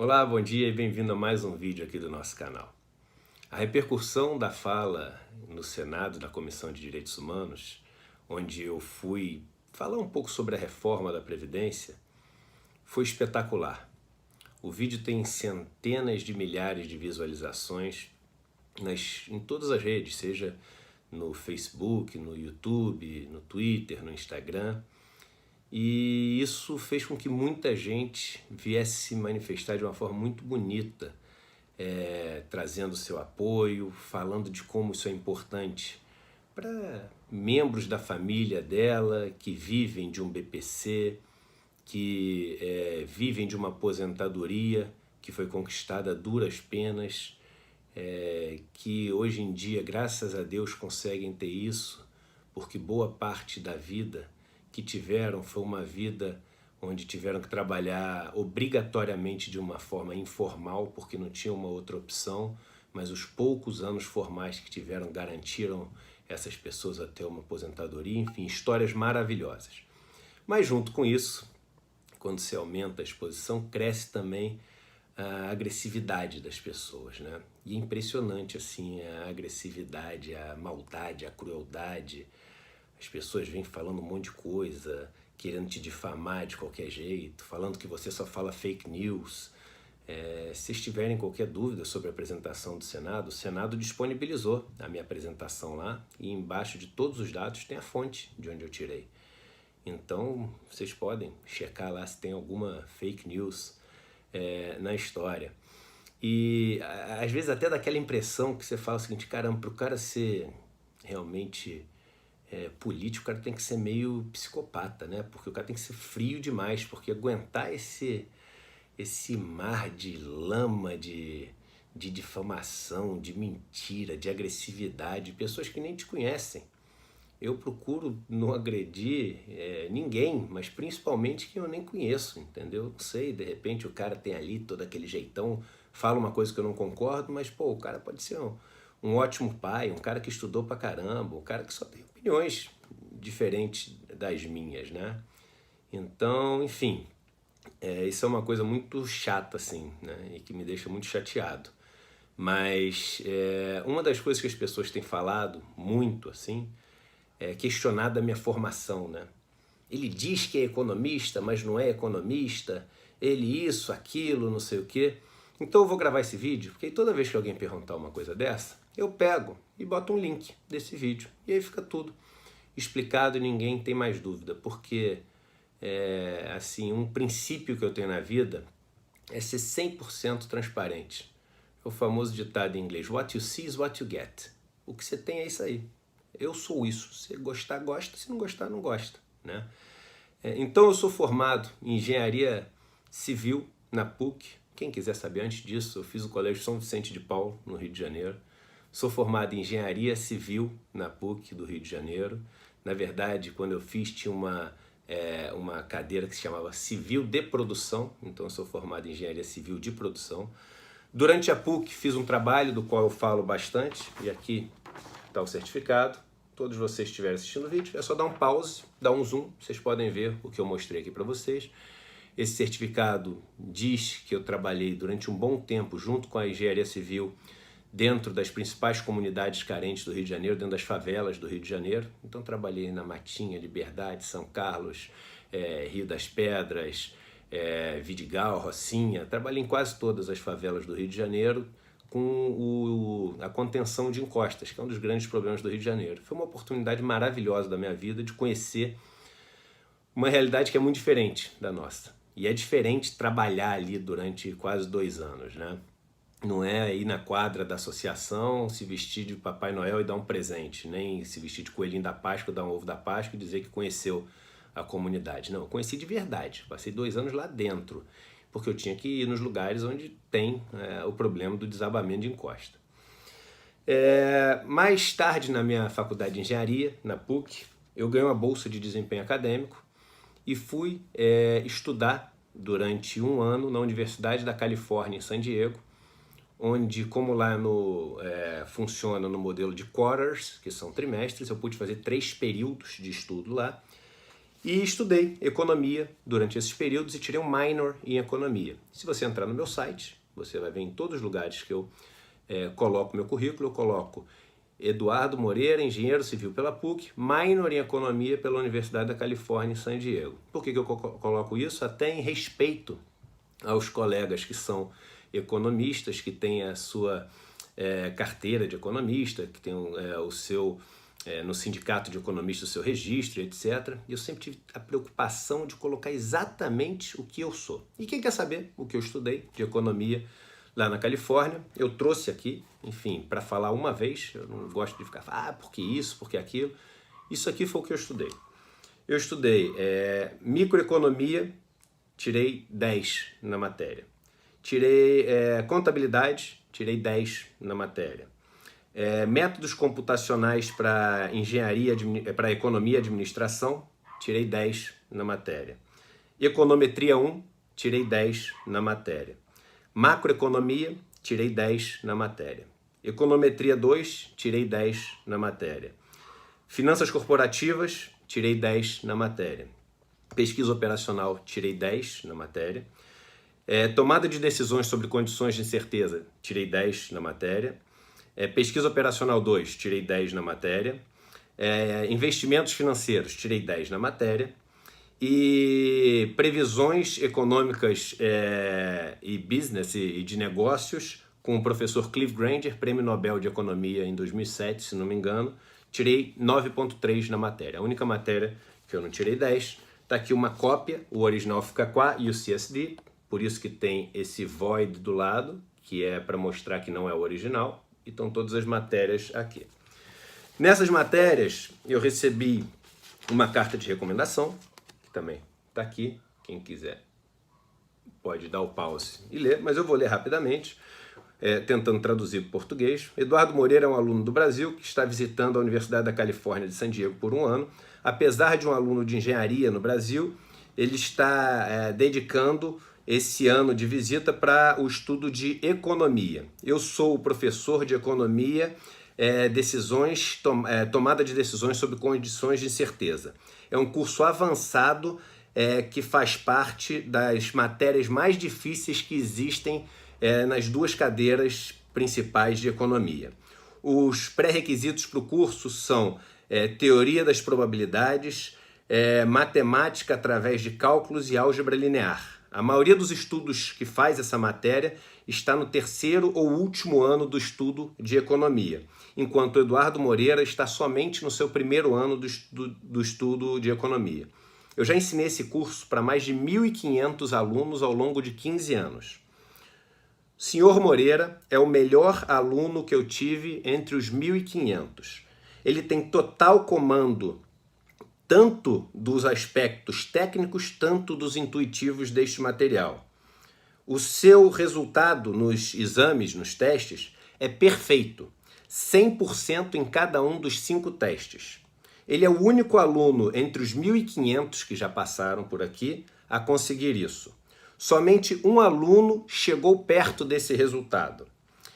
Olá, bom dia e bem-vindo a mais um vídeo aqui do nosso canal. A repercussão da fala no Senado da Comissão de Direitos Humanos, onde eu fui falar um pouco sobre a reforma da Previdência, foi espetacular. O vídeo tem centenas de milhares de visualizações em todas as redes, seja no Facebook, no YouTube, no Twitter, no Instagram. E isso fez com que muita gente viesse se manifestar de uma forma muito bonita, trazendo seu apoio, falando de como isso é importante para membros da família dela que vivem de um BPC, que vivem de uma aposentadoria que foi conquistada a duras penas, que hoje em dia, graças a Deus, conseguem ter isso, porque boa parte da vida que tiveram foi uma vida onde tiveram que trabalhar obrigatoriamente de uma forma informal, porque não tinha uma outra opção, mas os poucos anos formais que tiveram garantiram essas pessoas a ter uma aposentadoria, enfim, histórias maravilhosas. Mas junto com isso, quando se aumenta a exposição, cresce também a agressividade das pessoas, né? E é impressionante assim a agressividade, a maldade, a crueldade. As pessoas vêm falando um monte de coisa, querendo te difamar de qualquer jeito, falando que você só fala fake news. Se vocês tiverem qualquer dúvida sobre a apresentação do Senado, o Senado disponibilizou a minha apresentação lá e embaixo de todos os dados tem a fonte de onde eu tirei. Então, vocês podem checar lá se tem alguma fake news na história. E às vezes até dá aquela impressão que você fala o seguinte, caramba, para o cara ser realmente político, o cara tem que ser meio psicopata, né? Porque o cara tem que ser frio demais, porque aguentar esse mar de lama, de difamação, de mentira, de agressividade, pessoas que nem te conhecem. Eu procuro não agredir ninguém, mas principalmente quem eu nem conheço, entendeu? Não sei, de repente o cara tem ali todo aquele jeitão, fala uma coisa que eu não concordo, mas pô, o cara pode ser um ótimo pai, um cara que estudou pra caramba, um cara que só tem opiniões diferentes das minhas, né? Então, enfim, isso é uma coisa muito chata, assim, né? E que me deixa muito chateado. Mas uma das coisas que as pessoas têm falado muito, assim, questionado a minha formação, né? Ele diz que é economista, mas não é economista, ele isso, aquilo, não sei o quê. Então eu vou gravar esse vídeo, porque toda vez que alguém perguntar uma coisa dessa, eu pego e boto um link desse vídeo. E aí fica tudo explicado e ninguém tem mais dúvida, porque assim, um princípio que eu tenho na vida é ser 100% transparente. É o famoso ditado em inglês, what you see is what you get. O que você tem é isso aí. Eu sou isso. Se gostar, gosta. Se não gostar, não gosta, né? Então eu sou formado em Engenharia Civil na PUC. Quem quiser saber antes disso, eu fiz o Colégio São Vicente de Paulo, no Rio de Janeiro. Sou formado em Engenharia Civil na PUC do Rio de Janeiro. Na verdade, quando eu fiz, tinha uma cadeira que se chamava Civil de Produção. Então eu sou formado em Engenharia Civil de Produção. Durante a PUC fiz um trabalho do qual eu falo bastante, e aqui está o certificado. Todos vocês que estiverem assistindo o vídeo, é só dar um pause, dar um zoom, vocês podem ver o que eu mostrei aqui para vocês. Esse certificado diz que eu trabalhei durante um bom tempo junto com a Engenharia Civil dentro das principais comunidades carentes do Rio de Janeiro, dentro das favelas do Rio de Janeiro. Então trabalhei na Matinha, Liberdade, São Carlos, Rio das Pedras, Vidigal, Rocinha. Trabalhei em quase todas as favelas do Rio de Janeiro, com a contenção de encostas, que é um dos grandes problemas do Rio de Janeiro. Foi uma oportunidade maravilhosa da minha vida de conhecer uma realidade que é muito diferente da nossa. E é diferente trabalhar ali durante quase 2 anos, né? Não é ir na quadra da associação, se vestir de Papai Noel e dar um presente, nem se vestir de coelhinho da Páscoa, dar um ovo da Páscoa e dizer que conheceu a comunidade. Não, eu conheci de verdade. Passei 2 anos lá dentro, porque eu tinha que ir nos lugares onde tem o problema do desabamento de encosta. Mais tarde, na minha faculdade de engenharia, na PUC, eu ganhei uma bolsa de desempenho acadêmico e fui estudar durante 1 ano na Universidade da Califórnia, em San Diego, onde, como lá funciona no modelo de quarters, que são trimestres, eu pude fazer 3 períodos de estudo lá. E estudei economia durante esses períodos e tirei um minor em economia. Se você entrar no meu site, você vai ver em todos os lugares que eu coloco meu currículo, eu coloco Eduardo Moreira, engenheiro civil pela PUC, minor em economia pela Universidade da Califórnia em San Diego. Por que eu coloco isso? Até em respeito aos colegas que são economistas, que têm a sua carteira de economista, que tem o seu, no sindicato de economistas, o seu registro, etc. E eu sempre tive a preocupação de colocar exatamente o que eu sou. E quem quer saber o que eu estudei de economia lá na Califórnia, eu trouxe aqui, enfim, para falar uma vez. Eu não gosto de ficar, porque isso, porque aquilo. Isso aqui foi o que eu estudei. Eu estudei microeconomia, tirei 10 na matéria. Tirei contabilidade, tirei 10 na matéria. Métodos computacionais para engenharia, para economia e administração, tirei 10 na matéria. Econometria 1, tirei 10 na matéria. Macroeconomia, tirei 10 na matéria. Econometria 2, tirei 10 na matéria. Finanças corporativas, tirei 10 na matéria. Pesquisa operacional, tirei 10 na matéria. Tomada de decisões sobre condições de incerteza, tirei 10 na matéria. Pesquisa operacional 2, tirei 10 na matéria. Investimentos financeiros, tirei 10 na matéria. E previsões econômicas e business e de negócios com o professor Cliff Granger, Prêmio Nobel de Economia em 2007, se não me engano, tirei 9,3 na matéria. A única matéria que eu não tirei 10, está aqui uma cópia, o original fica qua e o CSD, por isso que tem esse void do lado, que é para mostrar que não é o original, e estão todas as matérias aqui. Nessas matérias, eu recebi uma carta de recomendação, que também está aqui, quem quiser pode dar o pause e ler, mas eu vou ler rapidamente, tentando traduzir para o português. Eduardo Moreira é um aluno do Brasil que está visitando a Universidade da Califórnia de San Diego por um ano. Apesar de um aluno de engenharia no Brasil, ele está dedicando esse ano de visita para o estudo de economia. Eu sou o professor de economia, tomada de decisões sobre condições de incerteza. É um curso avançado que faz parte das matérias mais difíceis que existem nas duas cadeiras principais de economia. Os pré-requisitos para o curso são teoria das probabilidades, matemática através de cálculos e álgebra linear. A maioria dos estudos que faz essa matéria está no terceiro ou último ano do estudo de economia, enquanto o Eduardo Moreira está somente no seu primeiro ano do estudo de economia. Eu já ensinei esse curso para mais de 1.500 alunos ao longo de 15 anos. Senhor Moreira é o melhor aluno que eu tive entre os 1.500. Ele tem total comando tanto dos aspectos técnicos, tanto dos intuitivos deste material. O seu resultado nos exames, nos testes, é perfeito. 100% em cada um dos 5 testes. Ele é o único aluno entre os 1.500 que já passaram por aqui a conseguir isso. Somente um aluno chegou perto desse resultado.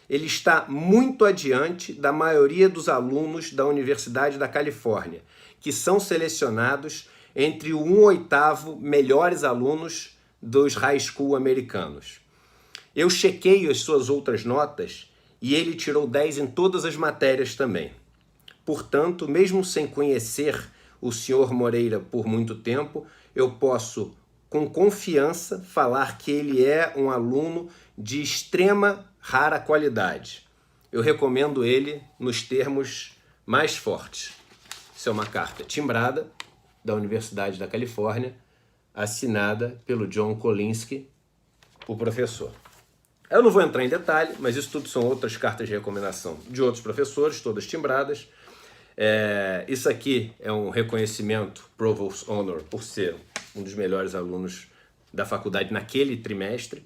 Ele está muito adiante da maioria dos alunos da Universidade da Califórnia, que são selecionados entre o 1/8 melhores alunos dos high school americanos. Eu chequeio as suas outras notas e ele tirou 10 em todas as matérias também. Portanto, mesmo sem conhecer o Sr. Moreira por muito tempo, eu posso, com confiança, falar que ele é um aluno de extrema rara qualidade. Eu recomendo ele nos termos mais fortes. Isso é uma carta timbrada da Universidade da Califórnia, assinada pelo John Kolinsky, o professor. Eu não vou entrar em detalhe, mas isso tudo são outras cartas de recomendação de outros professores, todas timbradas. Isso aqui é um reconhecimento, Provost Honor, por ser um dos melhores alunos da faculdade naquele trimestre.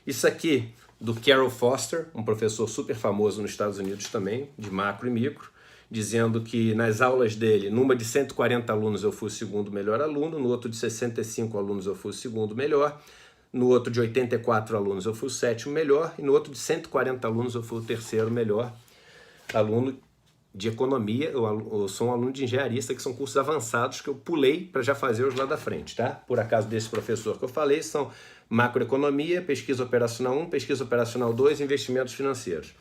Isso aqui do Carol Foster, um professor super famoso nos Estados Unidos também, de macro e micro, dizendo que nas aulas dele, numa de 140 alunos eu fui o segundo melhor aluno, no outro de 65 alunos eu fui o segundo melhor, no outro de 84 alunos eu fui o sétimo melhor, e no outro de 140 alunos eu fui o terceiro melhor aluno. de economia, eu sou um aluno de engenharia, que são cursos avançados que eu pulei para já fazer os lá da frente, tá? Por acaso desse professor que eu falei, são macroeconomia, pesquisa operacional 1, pesquisa operacional 2, investimentos financeiros.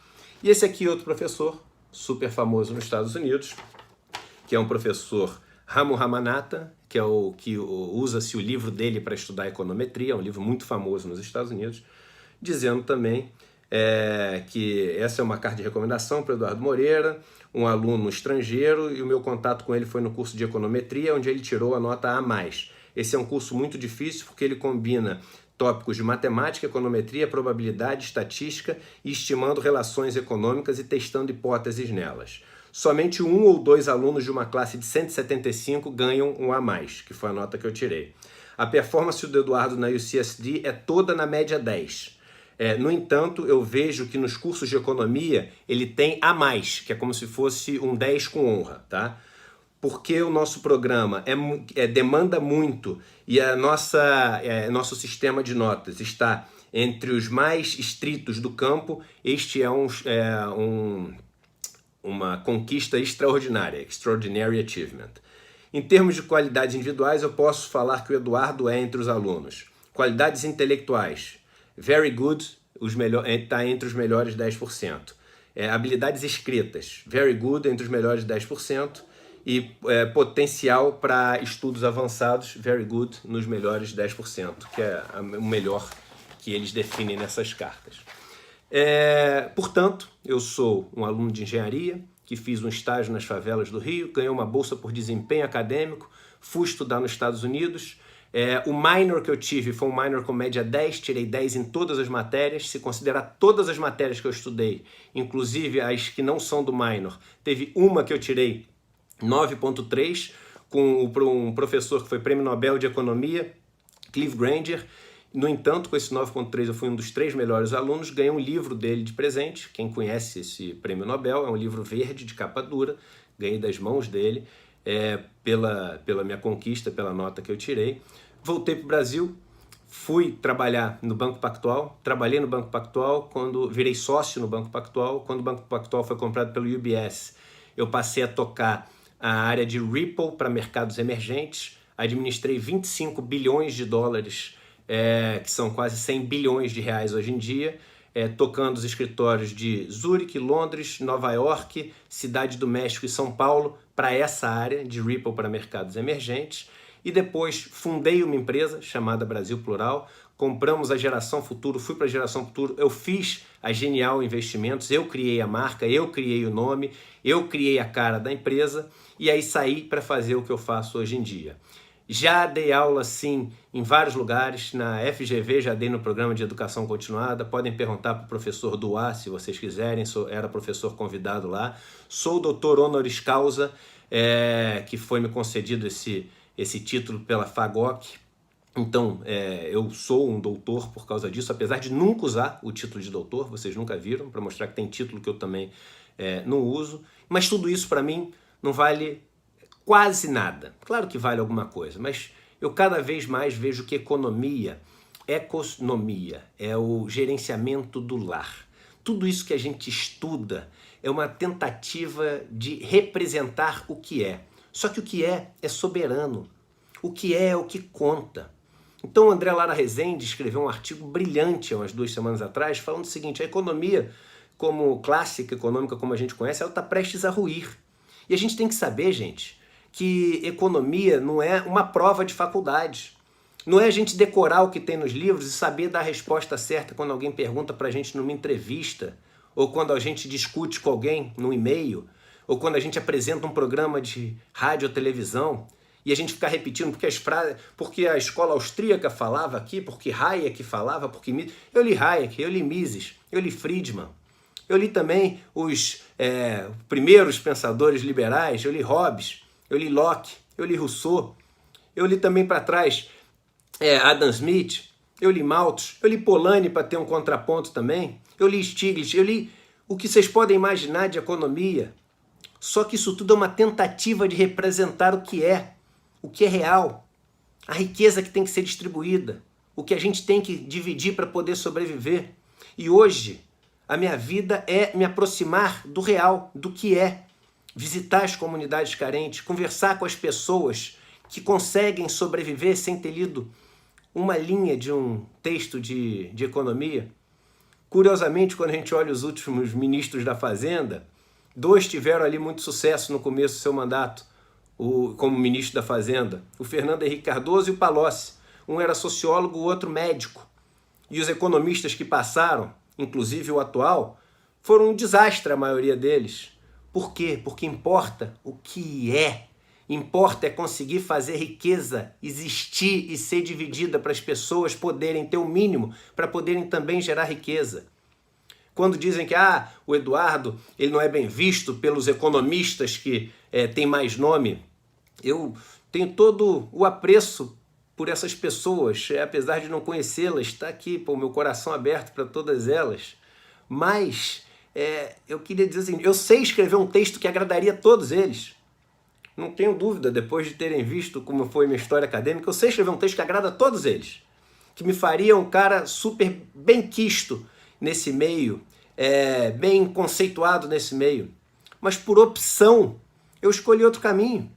E esse aqui é outro professor, super famoso nos Estados Unidos, que é um professor Ramu Ramanathan, que é o que usa-se o livro dele para estudar econometria, é um livro muito famoso nos Estados Unidos, dizendo também que essa é uma carta de recomendação para o Eduardo Moreira, um aluno estrangeiro, e o meu contato com ele foi no curso de econometria, onde ele tirou a nota A+. Esse é um curso muito difícil porque ele combina tópicos de matemática, econometria, probabilidade, estatística e estimando relações econômicas e testando hipóteses nelas. Somente 1 ou 2 alunos de uma classe de 175 ganham um A+, que foi a nota que eu tirei. A performance do Eduardo na UCSD é toda na média 10. No entanto, eu vejo que nos cursos de economia ele tem A+, que é como se fosse um 10 com honra, tá? Porque o nosso programa demanda muito e nosso sistema de notas está entre os mais estritos do campo, este é uma conquista extraordinária, extraordinary achievement. Em termos de qualidades individuais, eu posso falar que o Eduardo é entre os alunos. Qualidades intelectuais, very good, está entre os melhores 10%. Habilidades escritas, very good, entre os melhores 10%. E potencial para estudos avançados, very good, nos melhores 10%, que é o melhor que eles definem nessas cartas. Portanto, eu sou um aluno de engenharia, que fiz um estágio nas favelas do Rio, ganhei uma bolsa por desempenho acadêmico, fui estudar nos Estados Unidos. O minor que eu tive foi um minor com média 10, tirei 10 em todas as matérias. Se considerar todas as matérias que eu estudei, inclusive as que não são do minor, teve uma que eu tirei 9.3, com um professor que foi prêmio Nobel de Economia, Cliff Granger. No entanto, com esse 9.3 eu fui um dos 3 melhores alunos, ganhei um livro dele de presente. Quem conhece esse prêmio Nobel, é um livro verde de capa dura, ganhei das mãos dele, pela minha conquista, pela nota que eu tirei. Voltei para o Brasil, fui trabalhar no Banco Pactual, trabalhei no Banco Pactual, virei sócio no Banco Pactual, quando o Banco Pactual foi comprado pelo UBS. Eu passei a tocar a área de Ripple para mercados emergentes, administrei 25 bilhões de dólares, que são quase 100 bilhões de reais hoje em dia, tocando os escritórios de Zurique, Londres, Nova York, Cidade do México e São Paulo, para essa área de Ripple para mercados emergentes. E depois fundei uma empresa chamada Brasil Plural, compramos a Geração Futuro, fui para a Geração Futuro, eu fiz a Genial Investimentos, eu criei a marca, eu criei o nome, eu criei a cara da empresa e aí saí para fazer o que eu faço hoje em dia. Já dei aula, sim, em vários lugares, na FGV já dei no programa de educação continuada, podem perguntar para o professor Duá, se vocês quiserem, era professor convidado lá. Sou doutor honoris causa, que foi me concedido esse título pela FAGOC. Então, eu sou um doutor por causa disso, apesar de nunca usar o título de doutor, vocês nunca viram, para mostrar que tem título que eu também não uso. Mas tudo isso para mim não vale quase nada. Claro que vale alguma coisa, mas eu cada vez mais vejo que economia é o gerenciamento do lar. Tudo isso que a gente estuda é uma tentativa de representar o que é. Só que o que é soberano. O que é o que conta. Então o André Lara Rezende escreveu um artigo brilhante há umas 2 semanas atrás, falando o seguinte: a economia, como clássica econômica como a gente conhece, ela está prestes a ruir. E a gente tem que saber, gente, que economia não é uma prova de faculdade. Não é a gente decorar o que tem nos livros e saber dar a resposta certa quando alguém pergunta pra gente numa entrevista, ou quando a gente discute com alguém num e-mail, ou quando a gente apresenta um programa de rádio ou televisão, e a gente ficar repetindo porque a escola austríaca falava aqui, porque Hayek falava, porque eu li Hayek, eu li Mises, eu li Friedman, eu li também os primeiros pensadores liberais, eu li Hobbes, eu li Locke, eu li Rousseau, eu li também para trás Adam Smith, eu li Malthus, eu li Polanyi para ter um contraponto também, eu li Stiglitz, eu li o que vocês podem imaginar de economia. Só que isso tudo é uma tentativa de representar o que é real, a riqueza que tem que ser distribuída, o que a gente tem que dividir para poder sobreviver. E hoje, a minha vida é me aproximar do real, do que é. visitar as comunidades carentes, conversar com as pessoas que conseguem sobreviver sem ter lido uma linha de um texto de economia. Curiosamente, quando a gente olha os últimos ministros da Fazenda, 2 tiveram ali muito sucesso no começo do seu mandato como ministro da Fazenda, o Fernando Henrique Cardoso e o Palocci. Um era sociólogo, o outro médico. E os economistas que passaram, inclusive o atual, foram um desastre a maioria deles. Por quê? Porque importa o que é. Importa é conseguir fazer riqueza existir e ser dividida para as pessoas poderem ter o mínimo, para poderem também gerar riqueza. Quando dizem que o Eduardo ele não é bem visto pelos economistas que têm mais nome, eu tenho todo o apreço por essas pessoas, apesar de não conhecê-las, está aqui, o meu coração aberto para todas elas. Mas eu queria dizer assim, eu sei escrever um texto que agradaria a todos eles. Não tenho dúvida, depois de terem visto como foi minha história acadêmica, eu sei escrever um texto que agrada a todos eles, que me faria um cara super bem quisto nesse meio, bem conceituado nesse meio. Mas por opção, eu escolhi outro caminho.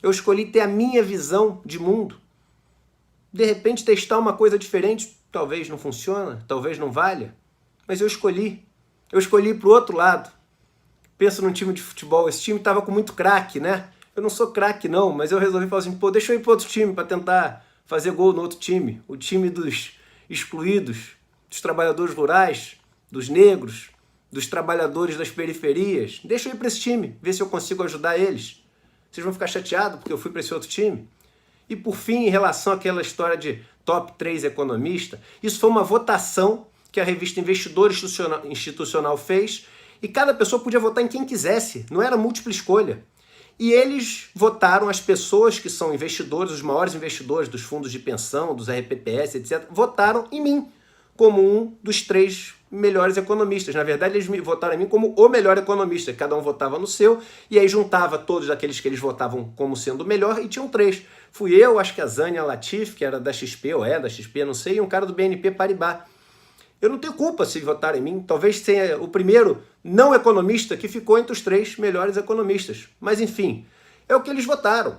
Eu escolhi ter a minha visão de mundo. De repente, testar uma coisa diferente, talvez não funcione, talvez não valha, mas eu escolhi. Eu escolhi ir para o outro lado. Penso num time de futebol, esse time estava com muito craque, né? Eu não sou craque não, mas eu resolvi falar assim, deixa eu ir para outro time para tentar fazer gol no outro time. O time dos excluídos, dos trabalhadores rurais, dos negros, dos trabalhadores das periferias. Deixa eu ir para esse time, ver se eu consigo ajudar eles. Vocês vão ficar chateados porque eu fui para esse outro time? E por fim, em relação àquela história de top 3 economista, isso foi uma votação que a revista Investidor Institucional fez e cada pessoa podia votar em quem quisesse, não era múltipla escolha. E eles votaram, as pessoas que são investidores, os maiores investidores dos fundos de pensão, dos RPPS, etc., votaram em mim como um dos 3 melhores economistas. Na verdade, eles votaram em mim como o melhor economista. Cada um votava no seu, e aí juntava todos aqueles que eles votavam como sendo o melhor, e tinham 3. Fui eu, acho que a Zânia Latif, que era da XP, ou da XP, não sei, e um cara do BNP Paribas. Eu não tenho culpa se votar em mim. Talvez seja o primeiro não economista que ficou entre os 3 melhores economistas. Mas, enfim, é o que eles votaram.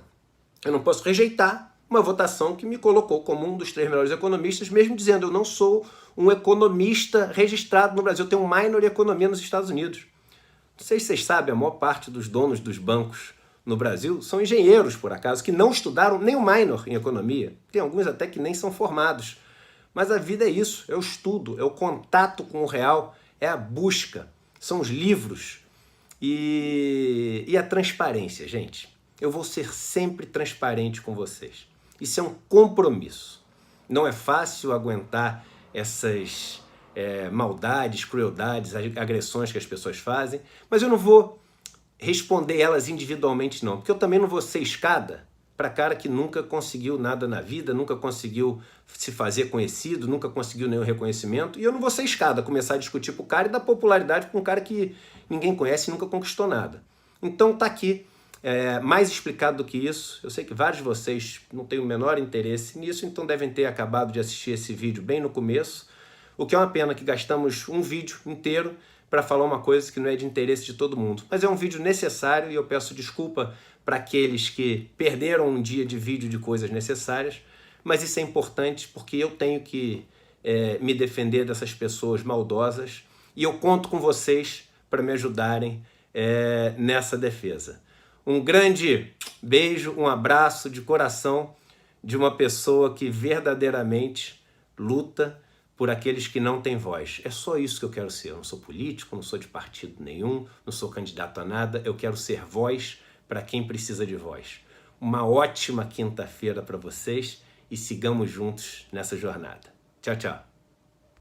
Eu não posso rejeitar uma votação que me colocou como um dos 3 melhores economistas, mesmo dizendo eu não sou um economista registrado no Brasil. Eu tenho um minor em economia nos Estados Unidos. Não sei se vocês sabem, a maior parte dos donos dos bancos no Brasil são engenheiros, por acaso, que não estudaram nem o minor em economia. Tem alguns até que nem são formados. Mas a vida é isso, é o estudo, é o contato com o real, é a busca, são os livros e a transparência, gente. Eu vou ser sempre transparente com vocês. Isso é um compromisso. Não é fácil aguentar essas maldades, crueldades, agressões que as pessoas fazem, mas eu não vou responder elas individualmente não, porque eu também não vou ser escada para cara que nunca conseguiu nada na vida, nunca conseguiu se fazer conhecido, nunca conseguiu nenhum reconhecimento, e eu não vou ser escada, começar a discutir com o cara e dar popularidade com um cara que ninguém conhece e nunca conquistou nada. Então tá aqui, mais explicado do que isso. Eu sei que vários de vocês não têm o menor interesse nisso, então devem ter acabado de assistir esse vídeo bem no começo, o que é uma pena que gastamos um vídeo inteiro para falar uma coisa que não é de interesse de todo mundo. Mas é um vídeo necessário e eu peço desculpa para aqueles que perderam um dia de vídeo de coisas necessárias, mas isso é importante porque eu tenho que me defender dessas pessoas maldosas e eu conto com vocês para me ajudarem nessa defesa. Um grande beijo, um abraço de coração de uma pessoa que verdadeiramente luta por aqueles que não têm voz. É só isso que eu quero ser. Eu não sou político, não sou de partido nenhum, não sou candidato a nada. Eu quero ser voz para quem precisa de voz. Uma ótima quinta-feira para vocês e sigamos juntos nessa jornada. Tchau, tchau.